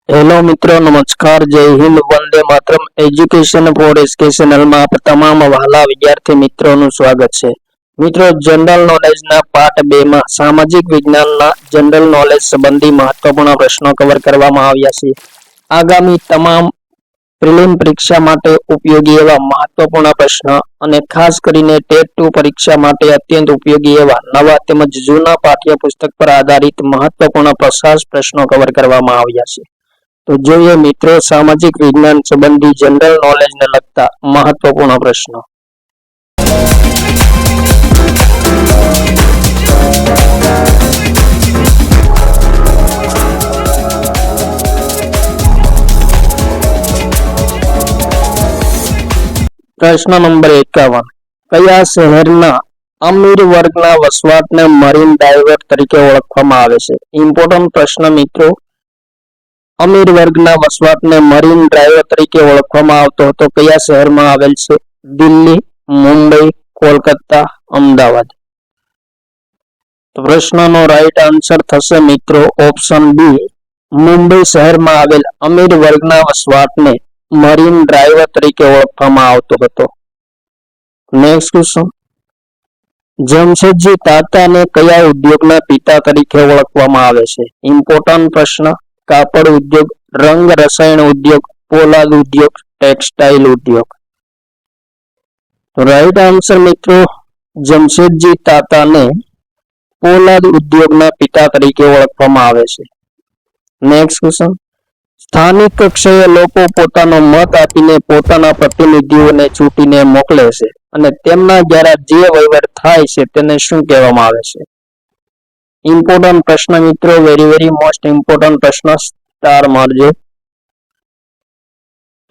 Hello મિત્રો, નમસ્કાર, જય Hind, Vande Mataram. Education four SK ચેનલમાં આપ તમામ વહાલા વિદ્યાર્થી મિત્રોનું સ્વાગત છે. મિત્રો, જનરલ નોલેજના પાર્ટ 2 માં સામાજિક વિજ્ઞાનના જનરલ નોલેજ સંબંધી મહત્વપૂર્ણ પ્રશ્નો કવર કરવામાં આવ્યા છે. આગામી તમામ પ્રિલિમ પરીક્ષા માટે ઉપયોગી એવા મહત્વપૂર્ણ પ્રશ્ન અને ખાસ કરીને ટેટ 2 પરીક્ષા માટે અત્યંત ઉપયોગી એવા નવા તેમજ જૂના પાઠ્યપુસ્તક પર આધારિત મહત્વપૂર્ણ 50 પ્રશ્નો કવર કરવામાં આવ્યા છે. તો જોઈએ મિત્રો સામાજિક વિજ્ઞાન સંબંધી જનરલ નોલેજને લગતા મહત્વપૂર્ણ પ્રશ્નો. પ્રશ્ન નંબર 51. કયા શહેરના અમીર વર્ગના વસવાટને મરીન ડ્રાઈવ તરીકે ઓળખવામાં આવે છે? ઇમ્પોર્ટન્ટ પ્રશ્ન મિત્રો. અમીર વર્ગના વસવાટને મરીન ડ્રાઈવ તરીકે ઓળખવામાં આવતો હતો કયા શહેરમાં આવેલ છે? દિલ્હી, મુંબઈ, કોલકાતા, અમદાવાદ. પ્રશ્નનો રાઈટ આન્સર થશે મિત્રો ઓપ્શન બી, મુંબઈ શહેરમાં આવેલ અમીર વર્ગના વસવાટને મરીન ડ્રાઈવ તરીકે ઓળખવામાં આવતો હતો. Next question. જમશેદજી તાતાને કયા ઉદ્યોગના પિતા તરીકે ઓળખવામાં આવે છે? ઇમ્પોર્ટન્ટ પ્રશ્ન. કાપડ ઉદ્યોગ, રંગ રસાયણ ઉદ્યોગ, પોલાદ ઉદ્યોગ, ટેક્સટાઇલ ઉદ્યોગ. રાઈટ આન્સર મિત્રો જમશેદજી તાતાને પોલાદ ઉદ્યોગના પિતા તરીકે ઓળખવામાં આવે છે. Next question. સ્થાનિક કક્ષાએ લોકો પોતાનો મત આપીને પોતાના પ્રતિનિધિઓને ચૂંટીને મોકલે છે અને તેમના દ્વારા જે વહીવટ થાય છે તેને શું કહેવામાં આવે છે? ઇમ્પોર્ટન્ટ પ્રશ્ન મિત્રો, વેરી મોસ્ટ ઇમ્પોર્ટન્ટ પ્રશ્ન, સ્ટાર મારજો.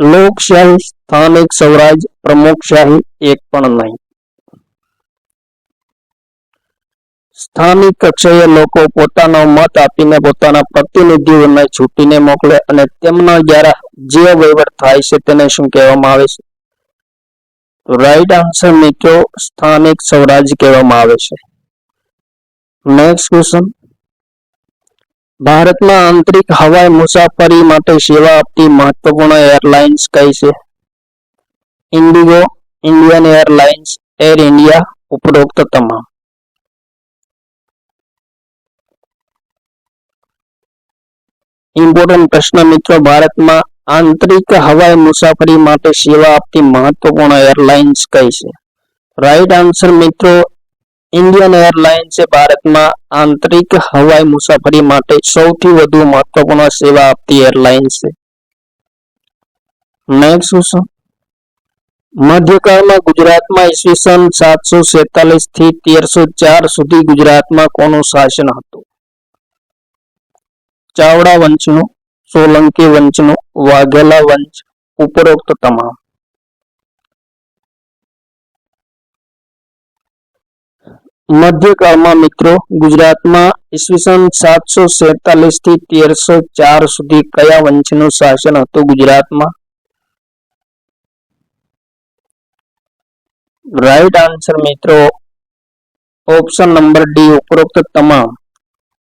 લોકશાહી, સ્થાનિક સ્વરાજ, પ્રમુખશાહી, એક પણ નહીં. સ્થાનિક કક્ષાએ લોકો પોતાનો મત આપીને પોતાના પ્રતિનિધિઓને ચૂંટીને મોકલે અને તેમના દ્વારા જે વહીવટ થાય છે તેને શું કહેવામાં આવે છે? રાઈટ આન્સર મિત્રો સ્થાનિક સ્વરાજ કહેવામાં આવે છે. Next question. ભારતમાં આંતરિક હવાઈ મુસાફરી માટે સેવા આપતી મહત્વપૂર્ણ એરલાઇન્સ કઈ છે? Indigo, Indian airlines, air India, ઉપરોક્ત તમામ. ઇમ્પોર્ટન્ટ પ્રશ્ન મિત્રો, ભારતમાં આંતરિક હવાઈ મુસાફરી માટે સેવા આપતી મહત્વપૂર્ણ એરલાઇન્સ કઈ છે? રાઈટ આન્સર મિત્રો ઇન્ડિયન એરલાઇન્સ એ ભારતમાં આંતરિક હવાઈ મુસાફરી માટે સૌથી વધુ મહત્વપૂર્ણ સેવા આપતી એરલાઇન્સ છે. Next question. મધ્યકાળમાં ગુજરાતમાં ઈસવીસન 746 થી 1304 સુધી ગુજરાતમાં કોનું શાસન હતું? ચાવડા વંશનું, સોલંકી વંશનું, વાઘેલા વંશ, ઉપરોક્ત તમામ. મધ્યકાળમાં મિત્રો ગુજરાતમાં ઈસવીસન 746 થી 1304 સુધી કયા વંશનું શાસન હતું ગુજરાતમાં? રાઈટ આન્સર મિત્રો ઓપ્શન નંબર ડી, ઉપરોક્ત તમામ.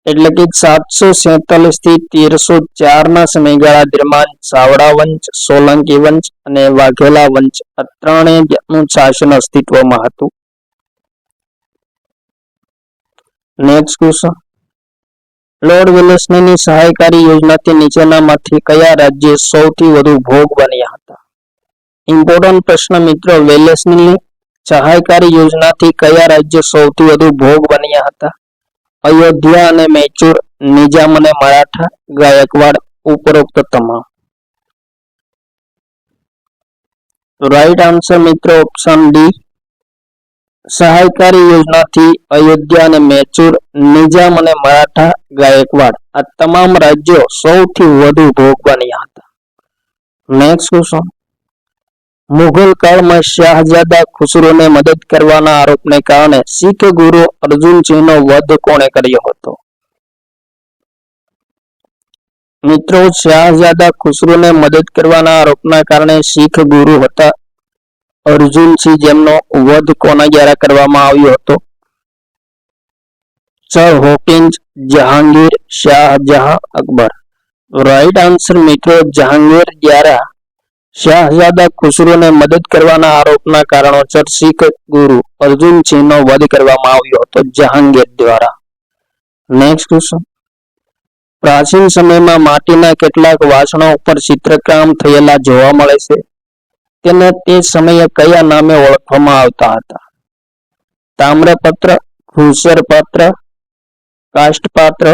એટલે કે 747 થી 1304 ના સમયગાળા દરમિયાન ચાવડા વંશ, સોલંકી વંશ અને વાઘેલા વંશ આ ત્રણેયનું શાસન અસ્તિત્વમાં હતું. Next question. લોર્ડ વેલેસ્લીની સહાયકારી યોજનાથી નીચેનામાંથી કયા રાજ્ય સૌથી વધુ ભોગ બન્યા હતા? ઇમ્પોર્ટન્ટ પ્રશ્ન મિત્રો, વેલેસ્લીની સહાયકારી યોજનાથી કયા રાજ્ય સૌથી વધુ ભોગ બન્યા હતા? અયોધ્યા અને મૈસૂર, નિજામ અને મરાઠા, ગાયકવાડ, ઉપરોક્ત તમામ. રાઈટ આન્સર મિત્રો ઓપ્શન ડી, સહાયકારી યોજનાથી અયોધ્યા અને મૈસૂર, નિજામ અને મરાઠા, ગાયકવાડ આ તમામ રાજ્યો સૌથી વધુ ભોગ બન્યા હતા. Next question. મુઘલ કાળમાં શાહજાદા ખુસરોને મદદ કરવાના આરોપને કારણે શીખ ગુરુ અર્જુન સિંહનો વધ કોણે કર્યો હતો? મિત્રો, શાહજાદા ખુસરોને મદદ કરવાના આરોપના કારણે શીખ ગુરુ હતા અર્જુન સિંહ, જેમનો વધ કોના દ્વારા કરવામાં આવ્યો હતો? Sir Hawkins, Jahangir, Shahjahan, Akbar. Right answer મિત્રો જહાંગીર દ્વારા શાહજાદા ખુસરોને મદદ કરવાના આરોપના કારણોસર શીખ ગુરુ અર્જુન સિંહનો વધ કરવામાં આવ્યો હતો જહાંગીર દ્વારા. Next question. પ્રાચીન સમયમાં માટીના કેટલાક વાસણો ઉપર ચિત્રકામ થયેલા જોવા મળે છે. તેને તે સમયે કયા નામે ઓળખવામાં આવતા હતા? તામ્રપત્ર, ધૂસર પાત્ર, કાષ્ઠપાત્ર,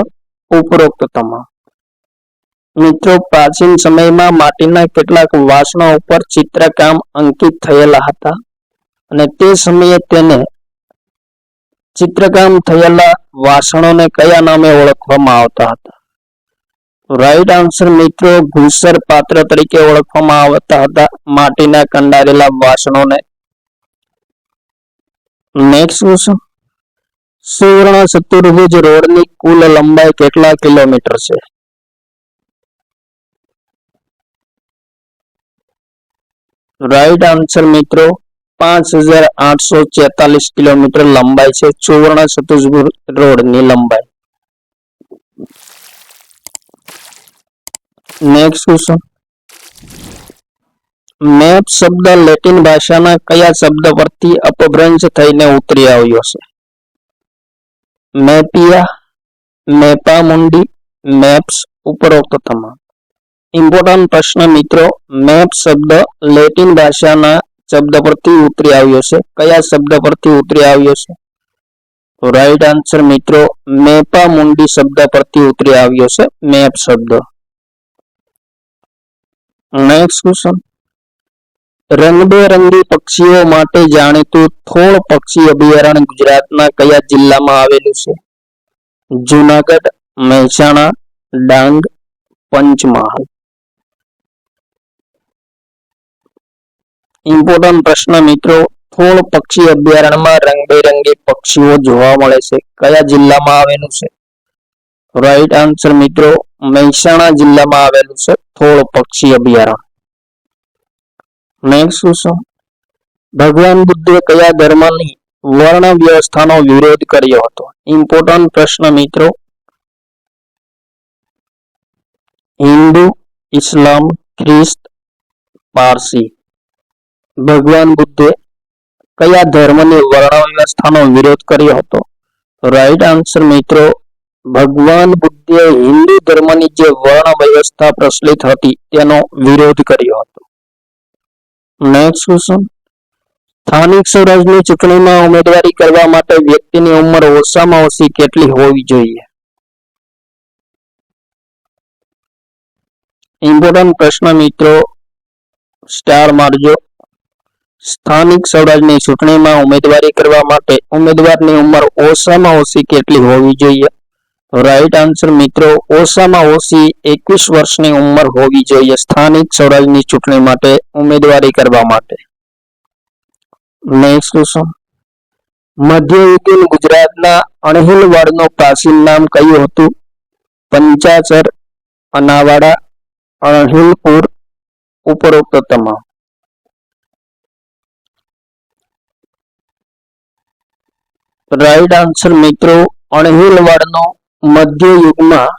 ઉપરોક્ત તમામ. મિત્રો પ્રાચીન સમયમાં માટીના કેટલાક વાસણો ઉપર ચિત્રકામ અંકિત થયેલા હતા અને તે સમયે તેને ચિત્રકામ થયેલા વાસણોને કયા નામે ઓળખવામાં આવતા હતા? રાઈટ આન્સર મિત્રો ધૂસર પાત્ર તરીકે ઓળખવામાં આવતા હતા માટીના કંડારેલા વાસણોને. Next question. સુવર્ણ ચતુર્ભુજ રોડની કુલ લંબાઈ કેટલા કિલોમીટર છે? રાઈટ આન્સર મિત્રો 5846 કિલોમીટર લંબાઈ છે સુવર્ણ ચતુર્ભુજ રોડની લંબાઈ. Next question. મેપ શબ્દ લેટિન ભાષાના કયા શબ્દ પરથી અપભ્રંશ થઈને ઉતરી આવ્યો છે? મેપિયા, મેપામુંડી, મેપ્સ, ઉપરોક્ત તમામ. ઇમ્પોર્ટન્ટ પ્રશ્ન મિત્રો મેપ શબ્દ લેટિન ભાષાના શબ્દ પરથી ઉતરી આવ્યો છે. કયા શબ્દ પરથી ઉતરી આવ્યો છે? તો રાઈટ આન્સર મિત્રો મેપામુંડી શબ્દ પરથી ઉતરી આવ્યો છે મેપ શબ્દ. Next question. રંગબેરંગી પક્ષીઓ માટે જાણીતું થોળ પક્ષી અભયારણ્ય ગુજરાતના કયા જિલ્લામાં આવેલું છે? જૂનાગઢ, મહેસાણા, ડાંગ, પંચમહાલ. ઇમ્પોર્ટન્ટ પ્રશ્ન મિત્રો થોળ પક્ષી અભયારણ્યમાં રંગબેરંગી પક્ષીઓ જોવા મળે છે. કયા જિલ્લામાં આવેલું છે? રાઈટ આન્સર મિત્રો મહેસાણા જિલ્લામાં આવેલું છે થોળ પક્ષી અભયારણ્ય. Next question. ભગવાન બુદ્ધે કયા ધર્મની વર્ણ વ્યવસ્થાનો વિરોધ કર્યો હતો? ઇમ્પોર્ટન્ટ પ્રશ્ન મિત્રો હિન્દુ, ઇસ્લામ, ખ્રિસ્ત, પારસી. ભગવાન બુદ્ધે કયા ધર્મની વર્ણ વ્યવસ્થાનો વિરોધ કર્યો હતો? રાઈટ આન્સર મિત્રો ભગવાન બુદ્ધે હિન્દુ ધર્મની જે વર્ણ વ્યવસ્થા પ્રચલિત હતી તેનો વિરોધ કર્યો હતો. Next question. સ્થાનિક સ્વરાજની ચૂંટણીમાં ઉમેદવારી કરવા માટે વ્યક્તિની ઉંમર ઓછામાં ઓછી કેટલી હોવી જોઈએ? ઇમ્પોર્ટન્ટ પ્રશ્ન મિત્રો સ્ટાર મારજો. સ્થાનિક સ્વરાજની ચૂંટણીમાં ઉમેદવારી કરવા માટે ઉમેદવારની ઉંમર ઓછામાં ઓછી કેટલી હોવી જોઈએ? રાઈટ આન્સર મિત્રો ઓછામાં ઓછી 21 વર્ષની ઉંમર હોવી જોઈએ સ્થાનિક સ્વરાજની ચૂંટણી માટે ઉમેદવારી કરવા માટે. Next question. મધ્યયુગીન ગુજરાતના અણહિલવાડનું પ્રાચીન નામ કયું હતું? પંચાચર, અનાવાડા, અણહિલપુર, ઉપરોક્ત તમામ. રાઈટ આન્સર મિત્રો અણહિલવાડનો મધ્યયુગમાં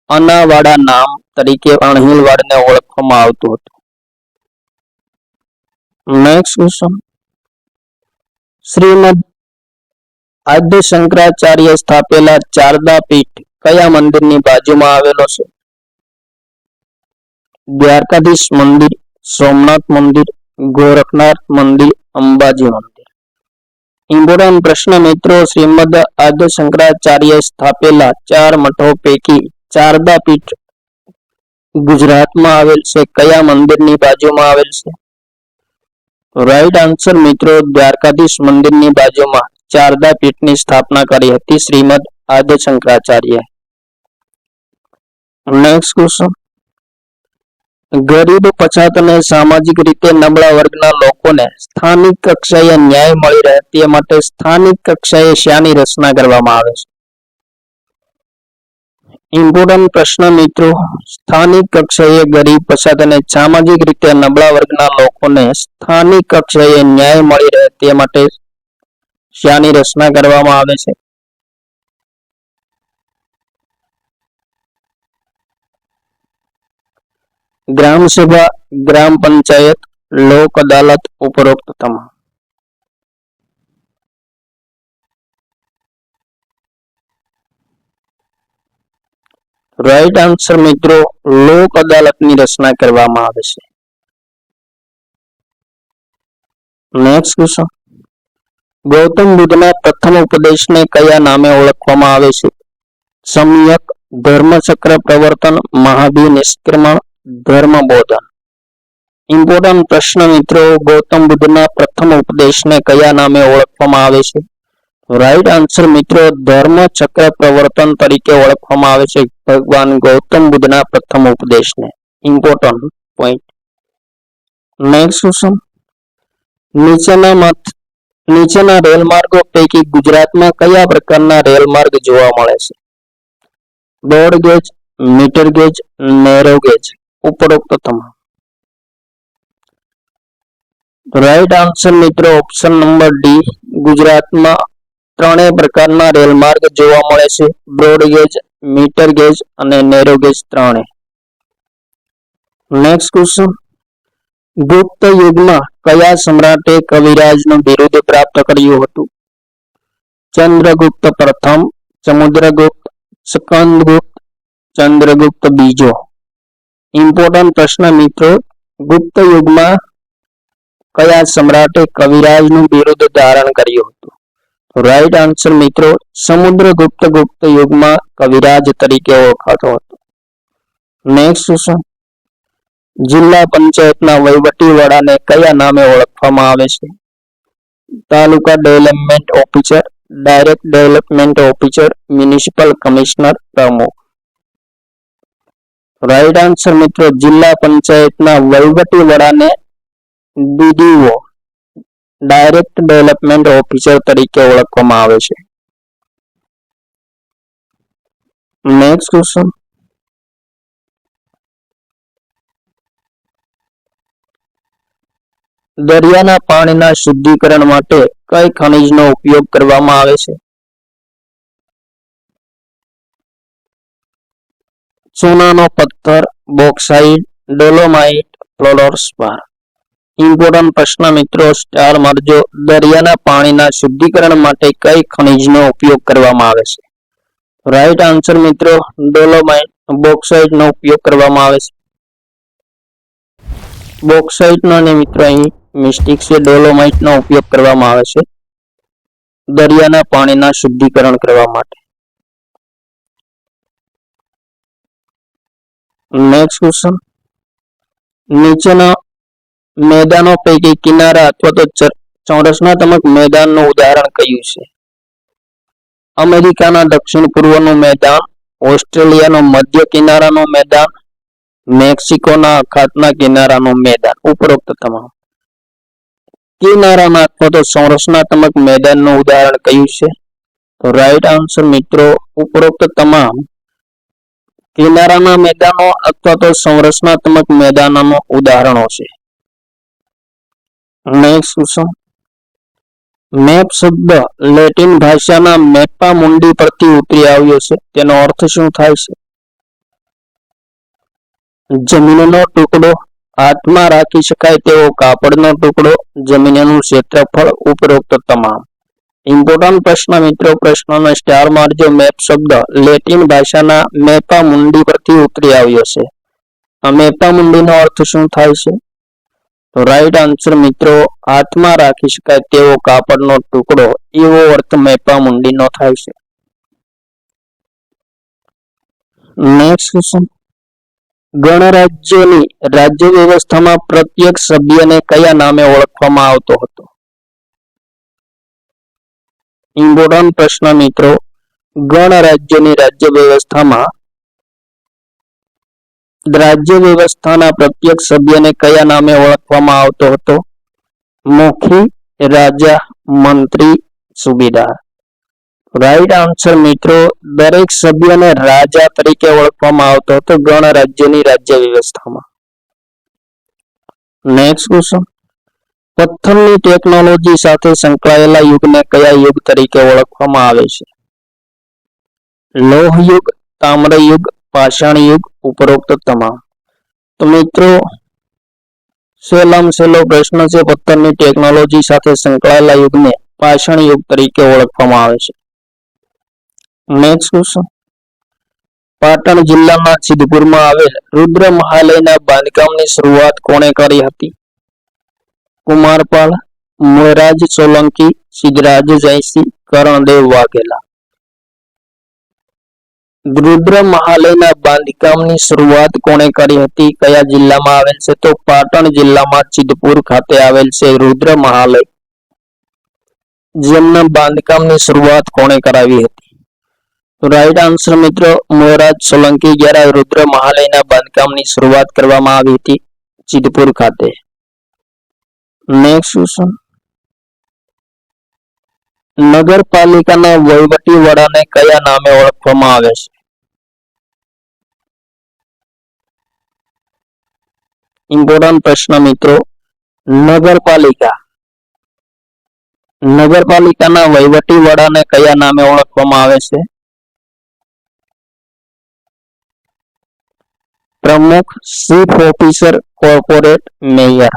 અનાવાડા નામ તરીકે અણહિલવાડને ઓળખવામાં આવતું હતું. Next question. શ્રીમદ આદ્ય શંકરાચાર્ય સ્થાપેલા શારદા પીઠ કયા મંદિરની બાજુમાં આવેલો છે? દ્વારકાધીશ મંદિર, સોમનાથ મંદિર, ગોરખનાથ મંદિર, અંબાજી મંદિર. ઇમ્પોર્ટન્ટ પ્રશ્ન મિત્રો શ્રીમદ આદ્ય શંકરાચાર્ય સ્થાપેલા 4 મઠો પૈકી શારદા પીઠ ગુજરાતમાં આવેલ છે કયા મંદિરની બાજુમાં આવેલ છે? રાઈટ આન્સર મિત્રો દ્વારકાધીશ મંદિરની બાજુમાં શારદા પીઠની સ્થાપના કરી હતી શ્રીમદ આદ્ય શંકરાચાર્ય. Next question. ગરીબ, પછાત અને સામાજિક રીતે નબળા વર્ગના લોકોને સ્થાનિક કક્ષાએ ન્યાય મળી રહે તે માટે સ્થાનિક કક્ષાએ શાની રચના કરવામાં આવે છે? ઇમ્પોર્ટન્ટ પ્રશ્ન મિત્રો સ્થાનિક કક્ષાએ ગરીબ, પછાત અને સામાજિક રીતે નબળા વર્ગના લોકોને સ્થાનિક કક્ષાએ ન્યાય મળી રહે તે માટે શાની રચના કરવામાં આવે છે? ગ્રામ સભા, ગ્રામ પંચાયત, લોક અદાલત, ઉપરોક્ત તમામ. રાઈટ આન્સર મિત્રો, લોક અદાલતની રચના કરવામાં આવે છે. નેક્સ્ટ ક્વેશ્ચન, ગૌતમ બુદ્ધના પ્રથમ ઉપદેશને કયા નામે ઓળખવામાં આવે છે? સમ્યક, ધર્મચક્ર પ્રવર્તન, મહાવીર નિષ્ક્રમણ, ધર્મબોધન. ઇમ્પોર્ટન્ટ પ્રશ્ન મિત્રો, ગૌતમ બુદ્ધના પ્રથમ ઉપદેશને કયા નામે ઓળખવામાં આવે છે? રાઈટ આન્સર મિત્રો, ધર્મચક્ર પ્રવર્તન તરીકે ઓળખવામાં આવે છે ભગવાન ગૌતમ બુદ્ધના પ્રથમ ઉપદેશને. Important point. નેક્સ્ટ ક્વેશ્ચન, નીચેના રેલમાર્ગો પૈકી ગુજરાતમાં કયા પ્રકારના રેલમાર્ગ જોવા મળે છે? Broad gauge, metre gauge, narrow gauge, ઉપરોક્ત તમામ. રાઈટ આન્સર મિત્રો, ઓપ્શન નંબર ડી, ગુજરાતમાં ત્રણેય પ્રકારના રેલમાર્ગ જોવા મળે છે, બ્રોડ ગેજ, મીટર ગેજ અને નેરો ગેજ ત્રણેય. નેક્સ્ટ ક્વેશ્ચન, ગુપ્ત યુગમાં કયા સમ્રાટે કવિરાજનું બિરુદ પ્રાપ્ત કર્યું હતું? ચંદ્રગુપ્ત પ્રથમ, સમુદ્રગુપ્ત, સ્કંદગુપ્ત, ચંદ્રગુપ્ત બીજો. ઇમ્પોર્ટન્ટ પ્રશ્ન મિત્રો, ગુપ્ત યુગમાં કયા સમ્રાટે કવિરાજનું બિરુદ ધારણ કર્યું હતું? રાઈટ આન્સર મિત્રો, સમુદ્રગુપ્ત ગુપ્ત યુગમાં કવિરાજ તરીકે ઓળખાતો હતો. નેક્સ્ટ ક્વેશ્ચન, જિલ્લા પંચાયતના વહીવટી વડાને કયા નામે ઓળખવામાં આવે છે? Taluka development officer, direct development officer, municipal commissioner, પ્રમુખ. રાઈટ આન્સર મિત્રો, જિલ્લા પંચાયતના વહીવટી વડાને ડીડીઓ, ડાયરેક્ટ ડેવલપમેન્ટ ઓફિસર તરીકે ઓળખવામાં આવે છે. નેક્સ્ટ ક્વેશ્ચન, દરિયાના પાણીના શુદ્ધિકરણ માટે કઈ ખનિજનો ઉપયોગ કરવામાં આવે છે? ચૂનાનો પથ્થર, બોક્સાઇટ, ડોલોમાઇટ, ફ્લોરોસ્પાર. ઇમ્પોર્ટન્ટ પ્રશ્ન મિત્રો, સ્ટાર મારજો. દરિયાના પાણીના શુદ્ધિકરણ માટે કઈ ખનિજનો ઉપયોગ કરવામાં આવે છે? રાઈટ આન્સર મિત્રો, ડોલોમાઇટ, બોક્સાઇટનો ઉપયોગ કરવામાં આવે છે. બોક્સાઇટનો અને મિત્રો અહીં મિસ્ટેક છે, ડોલોમાઇટનો ઉપયોગ કરવામાં આવે છે દરિયાના પાણીના શુદ્ધિકરણ કરવા માટે. નેક્સ્ટ ક્વેશ્ચન, નીચેના મેદાનો પૈકી કિનારા અથવા તો ચોરસનાત્મક મેદાનનું ઉદાહરણ કયું છે? અમેરિકાના દક્ષિણ પૂર્વનું મેદાન, ઓસ્ટ્રેલિયાનું મધ્ય કિનારાનું મેદાન, મેક્સિકોના અખાતના કિનારાનું મેદાન, ઉપરોક્ત તમામ. કિનારાના અથવા તો સંરચનાત્મક મેદાનનું ઉદાહરણ કયું છે? તો રાઈટ આન્સર મિત્રો, ઉપરોક્ત તમામ કિનારાના મેદાનો અથવા તો સંરચનાત્મક મેદાનોનો ઉદાહરણો છે. નેક્સ્ટ ક્વેશ્ચન, મેપ શબ્દ લેટિન ભાષાના મેપ્પા મુંડી પરથી ઉતરી આવ્યો છે, તેનો અર્થ શું થાય છે? જમીનનો ટુકડો, હાથમાં રાખી શકાય તેવો કાપડનો ટુકડો, જમીનનું ક્ષેત્રફળ, ઉપરોક્ત તમામ. ઇમ્પોર્ટન્ટ પ્રશ્ન મિત્રો, પ્રશ્નનો સ્ટાર મારજો. મેપ શબ્દ લેટિન ભાષાના મેપા મુંડી પરથી ઉતરી આવ્યો છે. આ મેપા મુંડીનો અર્થ શું થાય છે? તો રાઈટ આન્સર મિત્રો, હાથમાં રાખી શકાય તેવો કાપડનો ટુકડો, એવો અર્થ મેપા મુંડીનો થાય છે. નેક્સ્ટ ક્વેશ્ચન, ગણરાજ્યોની રાજ્ય વ્યવસ્થામાં પ્રત્યેક સભ્યને કયા નામે ઓળખવામાં આવતો હતો? ઇમ્પોર્ટન્ટ પ્રશ્ન મિત્રો, ગણરાજ્યોની રાજ્ય વ્યવસ્થાના પ્રત્યેક સભ્યને કયા નામે ઓળખવામાં આવતો હતો? મુખી, રાજા, મંત્રી, સુબેદાર. રાઈટ આન્સર મિત્રો, દરેક સભ્યને રાજા તરીકે ઓળખવામાં આવતો હતો ગણરાજ્યની રાજ્ય વ્યવસ્થામાં. નેક્સ્ટ ક્વેશ્ચન, પથ્થરની ટેકનોલોજી સાથે સંકળાયેલા યુગને કયા યુગ તરીકે ઓળખવામાં આવે છે? લોહ યુગ, તામ્ર યુગ, પાષાણ યુગ, ઉપરોક્ત તમામ. તો મિત્રો સહેલામાં સહેલો પ્રશ્ન છે, પથ્થરની ટેકનોલોજી સાથે સંકળાયેલા યુગને પાષાણ યુગ તરીકે ઓળખવામાં આવે છે. નેક્સ્ટ ક્વેશ્ચન, પાટણ જિલ્લાના સિદ્ધપુરમાં આવેલ રુદ્ર મહાલયના બાંધકામની શરૂઆત કોણે કરી હતી? કુમારપાળ, મોરાજ સોલંકી, સિદ્ધરાજ જયસિંહ, કરણદેવ વાઘેલા. રુદ્ર મહાલયના બાંધકામની શરૂઆત કોણે કરી હતી? કયા જિલ્લામાં આવેલ છે? તો પાટણ જિલ્લામાં સિદ્ધપુર ખાતે આવેલ છે રુદ્ર મહાલય, જેમના બાંધકામની શરૂઆત કોણે કરાવી હતી? રાઈટ આન્સર મિત્રો મોરાજ સોલંકી દ્વારા રુદ્ર મહાલયના બાંધકામની શરૂઆત કરવામાં આવી હતી સિદ્ધપુર ખાતે. નેક્સ્ટ ક્વેશ્ચન, નગરપાલિકાના વહીવટી વડાને કયા નામે ઓળખવામાં આવે છે? ઇમ્પોર્ટન્ટ પ્રશ્ન મિત્રો, નગરપાલિકાના વહીવટી વડાને કયા નામે ઓળખવામાં આવે છે? પ્રમુખ, chief officer, corporate mayor.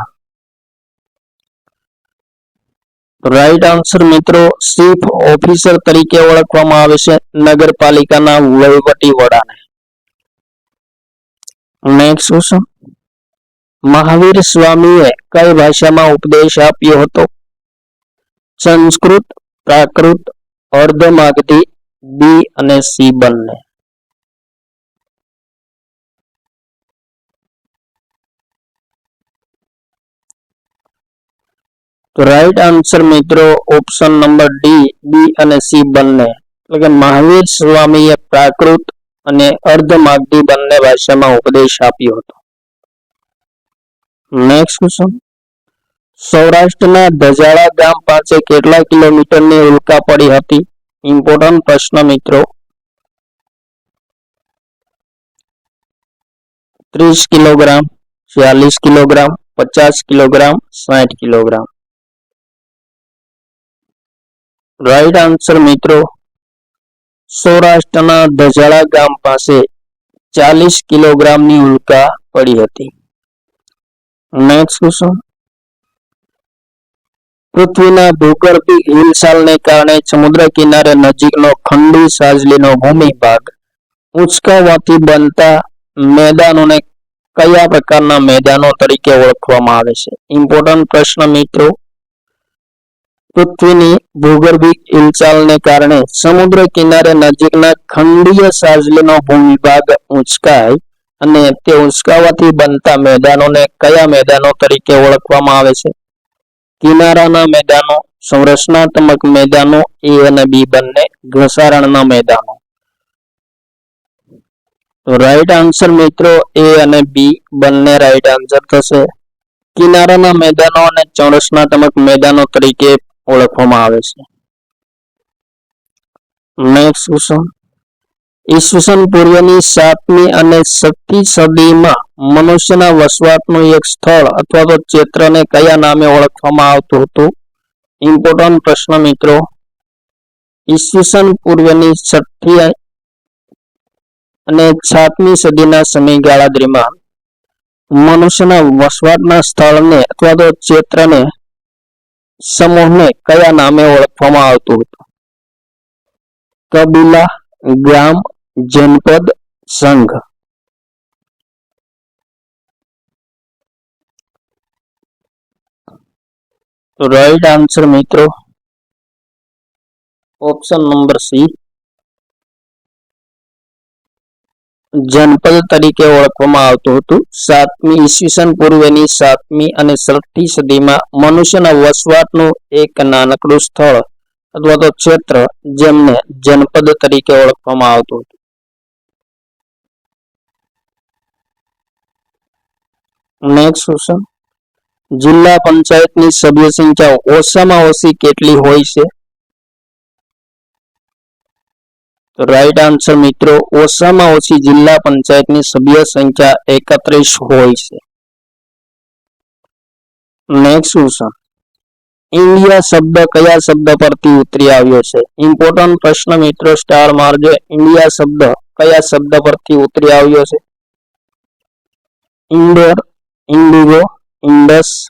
Right answer મિત્રો ચીફ ઓફિસર તરીકે ઓળખવામાં આવે છે નગરપાલિકાના વહીવટી વડાને. નેક્સ્ટ ક્વેશ્ચન, મહાવીર સ્વામીએ કઈ ભાષામાં ઉપદેશ આપ્યો હતો? સંસ્કૃત, પ્રાકૃત, અર્ધમાગધી, બી અને સી બંને. રાઈટ આન્સર મિત્રો ઓપ્શન નંબર ડી, બી અને સી બંને. એટલે કે મહાવીર સ્વામીએ પ્રાકૃત અને અર્ધમાગધી બંને ભાષામાં ઉપદેશ આપ્યો હતો. નેક્સ્ટ ક્વેશ્ચન, સૌરાષ્ટ્રના ધજાળા ગામ પાસે કેટલા કિલોમીટરની ઉલ્કા પડી હતી? ઇમ્પોર્ટન્ટ પ્રશ્ન મિત્રો. 30 kilogram, 40 kilogram, 50 kilogram, 60 kilogram. Right answer મિત્રો સૌરાષ્ટ્રના ધજાળા ગામ પાસે 40 કિલોગ્રામની ઉલ્કા પડી હતી. નેક્સ્ટ ક્વેશ્ચન, પૃથ્વીના ભૂગર્ભિક હિલચાલને કારણે સમુદ્ર કિનારે નજીકનો ખંડી સાજલીનો ભૂમિભાગ ઉંચકાવાથી બનતા મેદાનોને કયા પ્રકારના મેદાનો તરીકે ઓળખવામાં આવે છે? ઇમ્પોર્ટન્ટ પ્રશ્ન મિત્રો, પૃથ્વીની ભૂગર્ભિક હિલચાલને કારણે સમુદ્ર કિનારે નજીકના ખંડીય સાજલીનો ભૂમિભાગ ઉંચકાય અને તે ઉંચકાવાથી બનતા મેદાનોને કયા મેદાનો તરીકે ઓળખવામાં આવે છે? કિનારાના મેદાનો, સંરચનાત્મક મેદાનો, એ અને બી બંને, ઘસારણના મેદાનો. રાઈટ આન્સર મિત્રો એ અને બી બંને રાઈટ આન્સર થશે. કિનારાના મેદાનો અને સંરચનાત્મક મેદાનો તરીકે ઓળખવામાં આવે છે. નેક્સ્ટ ક્વેશ્ચન, ઈસવીસન પૂર્વની 7મી અને 6મી સદીમાં મનુષ્યના વસવાટનું એક સ્થળ અથવા તો ક્ષેત્રને કયા નામે ઓળખવામાં આવતું હતું? ઇમ્પોર્ટન્ટ પ્રશ્ન મિત્રો, ઈસવીસન પૂર્વની 6ઠ્ઠી અને 7મી સદીના સમયગાળા દરમિયાન મનુષ્યના વસવાટના સ્થળને અથવા તો ક્ષેત્રને સમૂહને કયા નામે ઓળખવામાં આવતું હતું? કબીલા, ગામ, જનપદ, સંઘ. રાઈટ આન્સર મિત્રો ઓપ્શન નંબર સી, જનપદ તરીકે ઓળખવામાં આવતું હતું. 7મી ઈસવીસન પૂર્વની 7મી અને 6ઠ્ઠી સદીમાં મનુષ્યના વસવાટનું એક નાનકડું સ્થળ અથવા તો ક્ષેત્ર જેમને જનપદ તરીકે ઓળખવામાં આવતું હતું. નેક્સ્ટ ક્વેશ્ચન, જિલ્લા પંચાયતની સભ્ય સંખ્યા ઓછામાં ઓછી કેટલી હોય છે? રાઈટ આન્સર મિત્રો ઓછામાં ઓછી જિલ્લા પંચાયતની સભ્ય સંખ્યા 31 હોય છે. નેક્સ્ટ ક્વેશ્ચન, ઇન્ડિયા શબ્દ કયા શબ્દ પરથી ઉતરી આવ્યો છે? ઇમ્પોર્ટન્ટ પ્રશ્ન મિત્રો, સ્ટાર મારજો. ઇન્ડિયા શબ્દ કયા શબ્દ પરથી ઉતરી આવ્યો છે? Indore, indigo, Indus,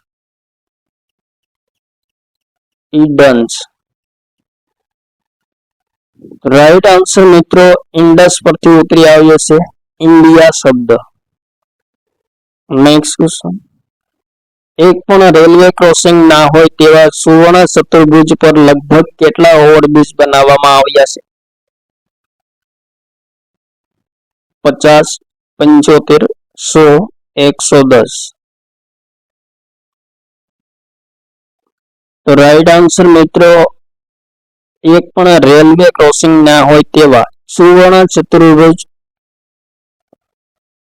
Edens. Right answer મિત્રો ઇન્ડસ પરથી ઉતરી આવ્યો છે ઇન્ડિયા શબ્દ. Next question. એક પણ રેલવે ક્રોસિંગ ના હોય તેવા સુવર્ણ ચતુર્ભુજ પર લગભગ કેટલા ઓવરબ્રિજ બનાવવામાં આવ્યા છે? 50, 75, 100, 110. તો રાઈટ આન્સર મિત્રો એક પણ રેલવે ક્રોસિંગ ના હોય તેવા સુવર્ણ ચતુર્ભુજ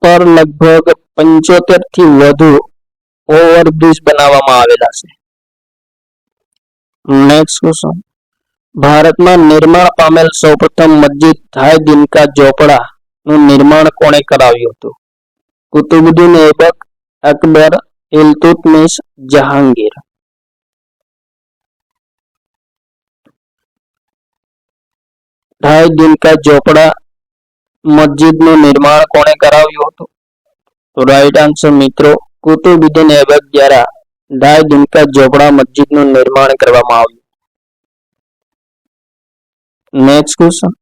પર લગભગ 75 થી વધુ ઓવરબ્રિજ બનાવવામાં આવેલા છે. Next question. ભારતમાં નિર્માણ પામેલ સૌપ્રથમ મસ્જિદ ધાઈ દિનકા ઝોપડા નું નિર્માણ કોણે કરાવ્યું હતું? કુતુબુદ્દીન ऐबक, અકબર, ઇલ્તુત્મિશ, જહાંગીર. ઢાઈ દિનકા ઝોપડા મસ્જિદનું નિર્માણ કોણે કરાવ્યું હતું? તો રાઈટ આન્સર મિત્રો કુતુબુદ્દીન ऐबक દ્વારા ઢાઈ દિનકા ઝોપડા મસ્જિદનું નિર્માણ કરવામાં આવ્યું. Next question.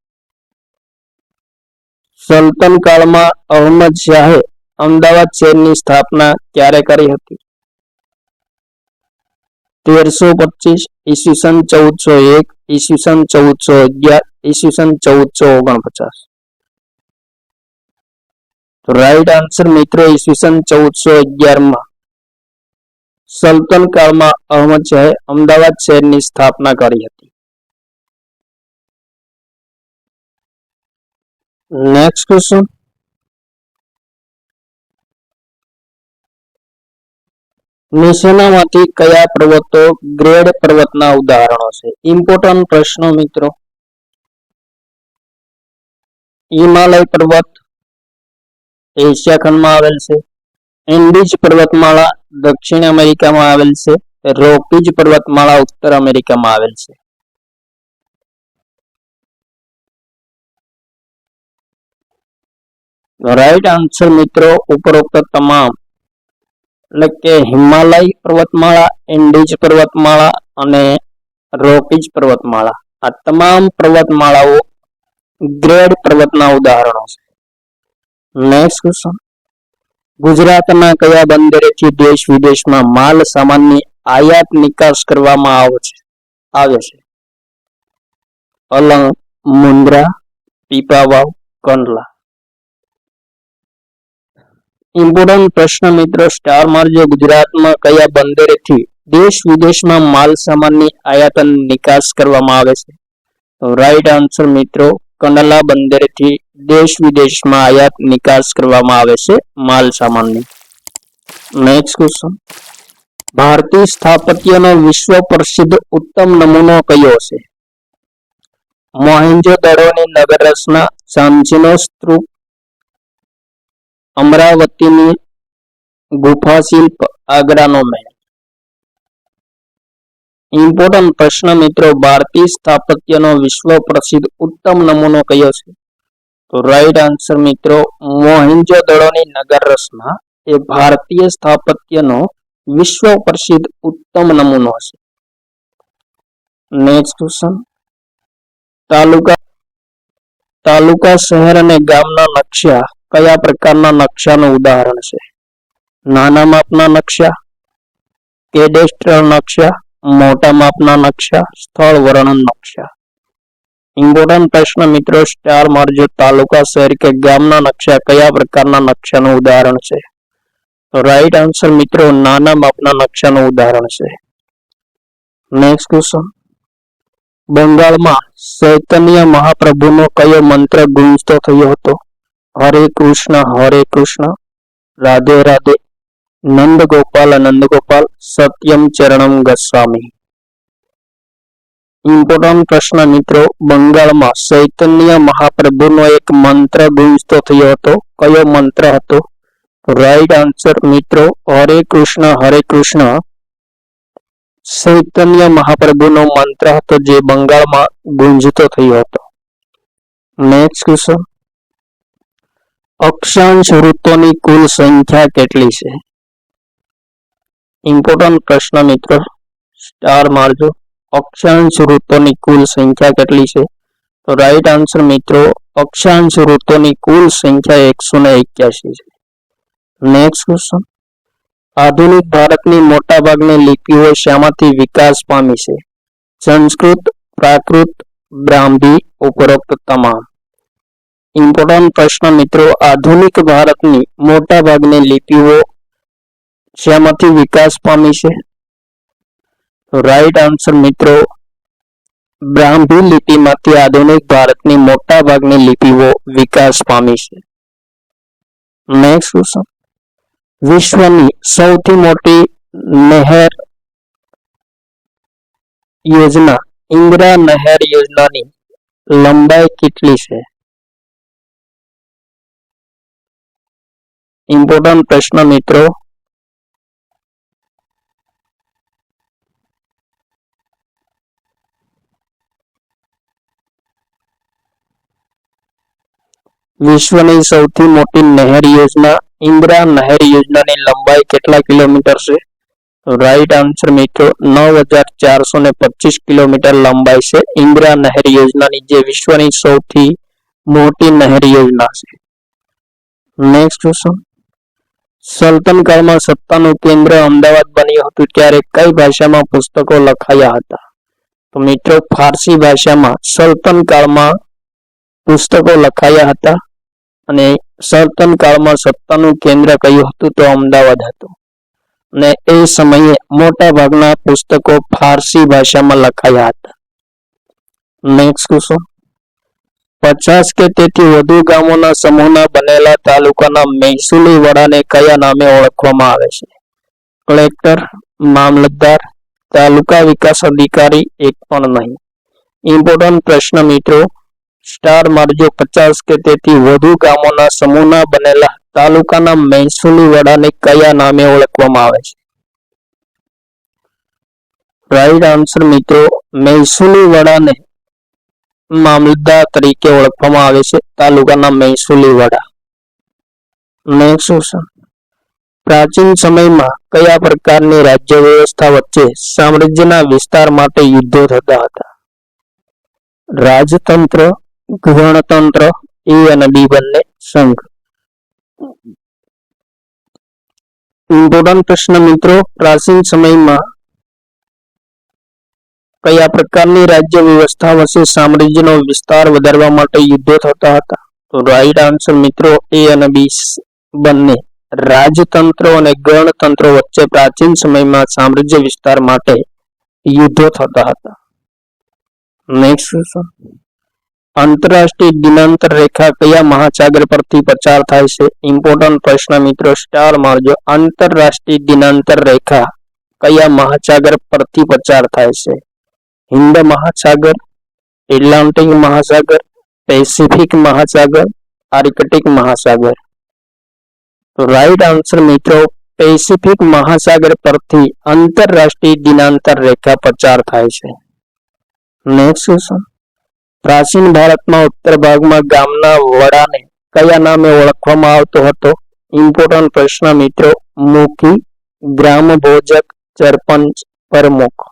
સલ્તન કાળમાં અહમદ શાહે અમદાવાદ શહેરની સ્થાપના ક્યારે કરી હતી? 1325, ઈસવીસન 1401, ઈસવીસન 1411, ઈસવીસન 1449. તો રાઈટ આન્સર મિત્રો ઈસવીસન 1411 સલ્તન કાળમાં અહમદ શાહે અમદાવાદ શહેરની સ્થાપના કરી હતી. Next question. નીચેનામાંથી કયા પર્વતો ગ્રેડ પર્વતના ઉદાહરણો છે? ઇમ્પોર્ટન્ટ પ્રશ્નો મિત્રો. હિમાલય પર્વત એશિયા ખંડમાં આવેલ છે. એન્ડીઝ પર્વતમાળા દક્ષિણ અમેરિકામાં આવેલ છે. રોકીઝ પર્વતમાળા ઉત્તર અમેરિકામાં આવેલ છે. રાઈટ આન્સર મિત્રો ઉપરોક્ત તમામ એટલે કે હિમાલય પર્વતમાળા, એન્ડીઝ પર્વતમાળા અને રોકીઝ પર્વતમાળા આ તમામ પર્વતમાળાઓ ગ્રેડ પર્વતના ઉદાહરણો છે. Next question. ગુજરાતના કયા બંદરેથી દેશ વિદેશમાં માલ સામાનની આયાત નિકાસ કરવામાં આવે છે? અલંગ, મુન્દ્રા, પીપાવાવ, કંડલા. ઇમ્પોર્ટન્ટ પ્રશ્ન મિત્રો સ્ટાર મારજો. ગુજરાતમાં કયા બંદરેથી દેશ વિદેશમાં માલ સામાનની આયાત અને નિકાસ કરવામાં આવે છે? તો રાઈટ આન્સર મિત્રો કંડલા બંદરેથી દેશ વિદેશમાં આયાત નિકાસ કરવામાં આવે છે માલ સામાનની. Next question. ભારતીય સ્થાપત્યનો વિશ્વ પ્રસિદ્ધ ઉત્તમ નમૂનો કયો છે? મોહેન્જો-દડોની નગર રચના, સાંચીનો સ્તૂપ, અમરાવતીની ગુફા શિલ્પ, આગ્રાનો મહેલ. ઇમ્પોર્ટન્ટ પ્રશ્ન મિત્રો ભારતીય સ્થાપત્યનો વિશ્વ પ્રસિદ્ધ ઉત્તમ નમૂનો કયો છે? તો રાઈટ આન્સર મિત્રો મોહેન્જો-દડોની નગર રચના એ ભારતીય સ્થાપત્યનો વિશ્વ પ્રસિદ્ધ ઉત્તમ નમૂનો છે. Next question. તાલુકા, શહેર અને ગામના નકશા કયા પ્રકારના નકશાનું ઉદાહરણ છે? નાના માપના નકશા, કેડેસ્ટ્રલ નકશા, મોટા માપના નકશા, સ્થળ વર્ણન નકશા. ઇમ્પોર્ટન્ટ પ્રશ્ન મિત્રો સ્ટાર મારજો. તાલુકા, શહેર કે ગામના નકશા કયા પ્રકારના નકશાનું ઉદાહરણ છે? તો રાઈટ આન્સર મિત્રો નાના માપના નકશાનું ઉદાહરણ છે. Next question. બંગાળમાં ચૈતન્ય મહાપ્રભુનો કયો મંત્ર ગુંજતો થયો હતો? હરે કૃષ્ણ, રાધે રાધે, નંદ ગોપાલ, સત્યમ ચરણમ ગસ્વામી. ઇમ્પોર્ટન્ટ પ્રશ્ન મિત્રો બંગાળમાં ચૈતન્ય મહાપ્રભુનો એક મંત્ર ગુંજતો થયો હતો. કયો મંત્ર હતો? રાઈટ આન્સર મિત્રો હરે કૃષ્ણ ચૈતન્ય મહાપ્રભુનો મંત્ર હતો જે બંગાળમાં ગુંજતો થયો હતો. Next question. અક્ષાંશ વૃત્તોની કુલ સંખ્યા કેટલી છે? ઇમ્પોર્ટન્ટ પ્રશ્ન મિત્રો, સ્ટાર મારજો. અક્ષાંશ વૃત્તોની કુલ સંખ્યા કેટલી છે? તો રાઈટ આન્સર મિત્રો, અક્ષાંશ વૃત્તોની કુલ સંખ્યા 181 છે. નેક્સ્ટ ક્વેશ્ચન, આધુનિક ભારતની મોટાભાગની લિપિઓ શામાંથી વિકાસ પામી છે? સંસ્કૃત, પ્રાકૃત, બ્રાહ્મી, ઉપરોક્ત તમામ. ઇમ્પોર્ટન્ટ પ્રશ્ન મિત્રો, આધુનિક ભારતની મોટાભાગની લિપિઓ શામાંથી વિકાસ પામી છે? રાઈટ આન્સર મિત્રો, બ્રાહ્મી લિપિમાંથી આધુનિક ભારતની મોટાભાગની લિપિઓ વિકાસ પામી છે. નેક્સ્ટ ક્વેશ્ચન, વિશ્વની સૌથી મોટી નહેર યોજના ઇન્દિરા નહેર યોજનાની લંબાઈ કેટલી છે? ઇમ્પોર્ટન્ટ પ્રશ્ન મિત્રો, વિશ્વની સૌથી મોટી નહેર યોજના ઇન્દિરા નહેર યોજનાની લંબાઈ કેટલા કિલોમીટર છે? રાઈટ આન્સર મિત્રો, 9425 કિલોમીટર લંબાઈ છે ઇન્દિરા નહેર યોજનાની, જે વિશ્વની સૌથી મોટી નહેર યોજના છે. નેક્સ્ટ ક્વેશ્ચન, સલ્તન કાળમાં સત્તાનું કેન્દ્ર અમદાવાદ બન્યું હતું ત્યારે કઈ ભાષામાં પુસ્તકો લખાયા હતા? તો મિત્રો, ફારસી ભાષામાં સલ્તન કાળમાં પુસ્તકો લખાયા હતા અને સલ્તન કાળમાં સત્તાનું કેન્દ્ર કયું હતું? તો અમદાવાદ હતું. અને એ સમયે મોટા ભાગના પુસ્તકો ફારસી ભાષામાં લખાયા હતા. નેક્સ્ટ ક્વેશ્ચન, 50 કે તેથી વધુ ગામોના સમૂહના બનેલા તાલુકાના મહેસૂલી વડાને કયા નામે ઓળખવામાં આવે છે? કલેક્ટર, મામલતદાર, તાલુકા વિકાસ અધિકારી, એક પણ નહીં. ઇમ્પોર્ટન્ટ પ્રશ્ન મિત્રો, સ્ટાર મારજો. 50 કે તેથી વધુ ગામોના સમૂહના બનેલા તાલુકાના મહેસૂલી વડાને કયા નામે ઓળખવામાં આવે છે? રાઈટ આન્સર મિત્રો, મહેસૂલી વડાને મામલતદાર તરીકે ઓળખવામાં આવે છે, તાલુકાના મહેસૂલી વડા. નેક્સ્ટ ક્વેશ્ચન, પ્રાચીન સમયમાં કયા પ્રકારની રાજ્ય વ્યવસ્થા વચ્ચે સામ્રાજ્યના વિસ્તાર માટે યુદ્ધો થતા હતા? રાજતંત્ર, ગણતંત્ર, એ અને બી બંને, સંઘ. ઇમ્પોર્ટન્ટ પ્રશ્ન મિત્રો, પ્રાચીન સમયમાં કયા પ્રકારની રાજ્ય વ્યવસ્થા વચ્ચે સામ્રાજ્યનો વિસ્તાર વધારવા માટે યુદ્ધો થતા હતા? તો રાઈટ આન્સર મિત્રો, એ અને બી બંને, રાજતંત્રો અને ગણતંત્રો વચ્ચે પ્રાચીન સમયમાં સામ્રાજ્ય વિસ્તાર માટે યુદ્ધો થતા હતા. નેક્સ્ટ ક્વેશ્ચન, આંતરરાષ્ટ્રીય દિનાંતર રેખા કયા મહાસાગર પરથી પસાર થાય છે? ઇમ્પોર્ટન્ટ પ્રશ્ન મિત્રો, સ્ટાર મારજો. આંતરરાષ્ટ્રીય દિનાંતર રેખા કયા મહાસાગર પરથી પસાર થાય છે? હિન્દ મહાસાગર, એટલાન્ટિક મહાસાગર, પેસિફિક મહાસાગર, આર્કટિક મહાસાગર. તો રાઈટ આન્સર મિત્રો, પેસિફિક મહાસાગર પરથી આંતરરાષ્ટ્રીય દિનાંતર રેખા પસાર થાય છે. નેક્સ્ટ ક્વેશ્ચન, પ્રાચીન ભારતમાં ઉત્તર ભાગમાં ગામના વડાને કયા નામે ઓળખવામાં આવતો હતો? ઇમ્પોર્ટન્ટ પ્રશ્ન મિત્રો, મુખી, ગ્રામ ભોજક, સરપંચ, પ્રમુખ.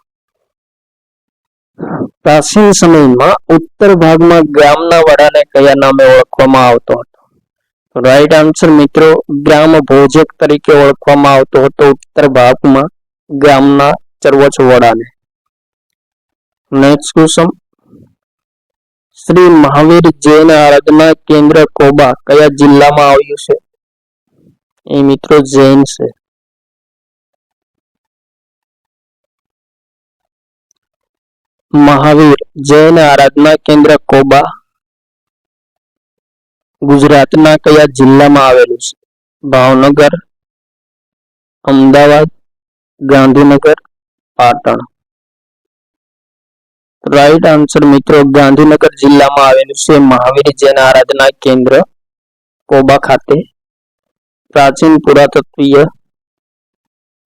પ્રાચીન સમયમાં ઉત્તર ભાગમાં ગામના વડાને કયા નામે ઓળખવામાં આવતો હતો? રાઈટ આન્સર મિત્રો, ગ્રામ ભોજક તરીકે ઓળખવામાં આવતો હતો ઉત્તર ભાગમાં ગામના સર્વોચ્ચ વડાને. નેક્સ્ટ ક્વેશ્ચન, શ્રી મહાવીર જૈન આરાધના કેન્દ્ર કોબા કયા જિલ્લામાં આવ્યું છે? એ મિત્રો જૈન છે. મહાવીર જૈન આરાધના કેન્દ્ર કોબા ગુજરાતના કયા જિલ્લામાં આવેલું છે? ભાવનગર, અમદાવાદ, ગાંધીનગર, પાટણ. રાઈટ આન્સર મિત્રો, ગાંધીનગર જિલ્લામાં આવેલું છે મહાવીર જૈન આરાધના કેન્દ્ર કોબા ખાતે. પ્રાચીન પુરાતત્વીય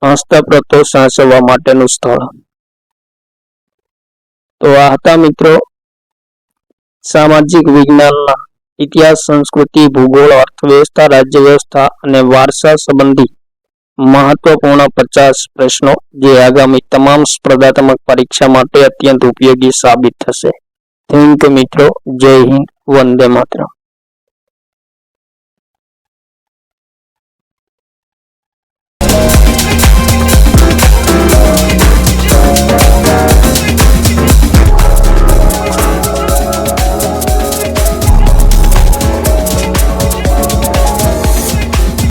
હસ્તપ્રતો સાચવવા માટેનું સ્થળ. તો આ હતા મિત્રો સામાજિક વિજ્ઞાનના ઇતિહાસ, સંસ્કૃતિ, ભૂગોળ, અર્થવ્યવસ્થા, રાજ્ય વ્યવસ્થા અને વારસા સંબંધી મહત્વપૂર્ણ 50 પ્રશ્નો જે આગામી તમામ સ્પર્ધાત્મક પરીક્ષા માટે અત્યંત ઉપયોગી સાબિત થશે. થેન્ક યુ મિત્રો. જય હિન્દ. વંદે માતરમ.